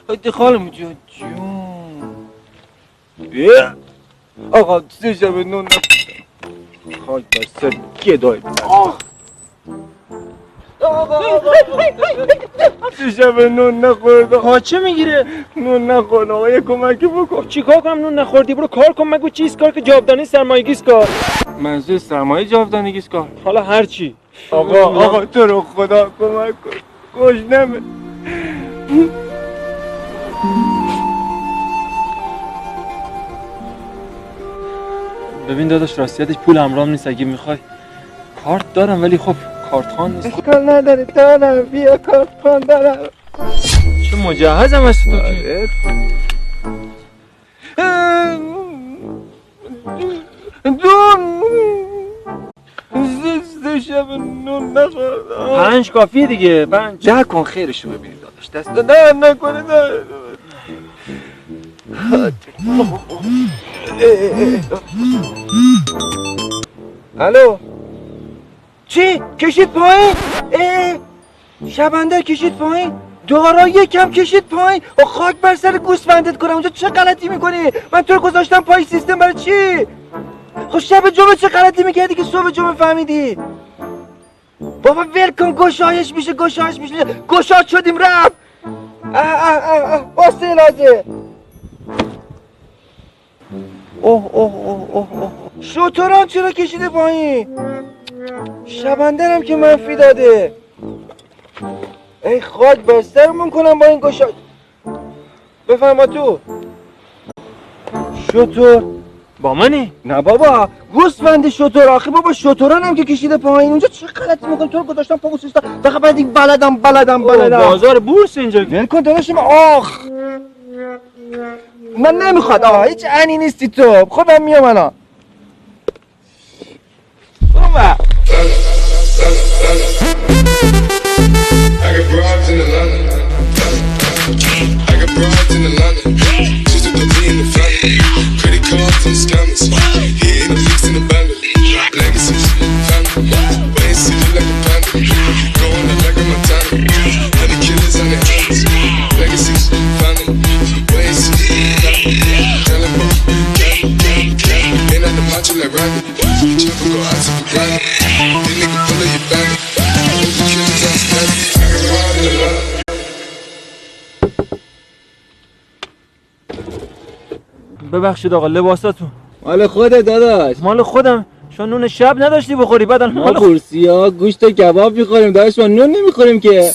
هایده خانم جون بیا آقا 3 شب نون نخوردم خاک بر سر گدای آقا 3 شب نون نخوردم پاچه میگیره نون نخوردم آقا یه کمک بکن. چیکار کنم نون نخوردی؟ برو کار کن. مگو چیز کار که جاودانی سرمایه‌گیست کار. منظور سرمایه جاودانگیست کار؟ حالا هر چی. آقا تو رو خدا کمک کن گشنمه. ببین داداش راستیتش پول همراهم نیست. اگه میخوای کارت دارم ولی خب کارت خان نیست. اشکال نداره دارم بیا کارت خان دارم. چه مجهزم از تو دون 3 شب نون نخوردم 5 کافیه دیگه. 5 ده کن خیرشو ببینید داداش دست نه نکنه الو چی؟ کشید پایین؟ شبندر کشید پایین؟ دارا یکم کشید پایین؟ خاک بر سر گوسفندت کنم اونجا چه غلطی میکنی؟ من تو رو گذاشتم پای سیستم برای چی؟ خب شب جمعه چه غلطی میکردی که صبح جمعه فهمیدی؟ بابا ول کن گشایش میشه گشاد شدیم رفت واسه لازه اوه شتران چرا کشیده پایین؟ شبندرم که منفی داده. ای خاک بسترمون کنم با این گشاد. بفرما تو شتر با منی؟ نه بابا گوسفند شتر. آخه بابا شتران هم که کشیده پایین اونجا چه غلطی میکنم؟ تو رو گذاشتم پا سیستم فقط بعد این بلدم بازار بورس اینجا. ول کن داداشم. من نمیخواد هیچ عنی نیستی تو. خودم میام الان. بابا I got broads in Atlanta. I got broads in Atlanta. Just to be in the family. Credit cards and scammers. Hitting the fix in the bandit. Legacies, family. Wait and see like a panda. Going out like a Montana. Honey killers on their hands. Legacies, family. Wait and see, family. Tell them, ain't at the macho like Randy. Chopper go out to the granny. These niggas full of your bandit. Hope the killers outstanding. ببخشید آقا لباساتون مال خودت داداش. مال خودم. شما نون شب نداشتی بخوری؟ بعدن ما قورسیا گوشت و کباب میخوریم داداش. ما نون نمیخوریم که.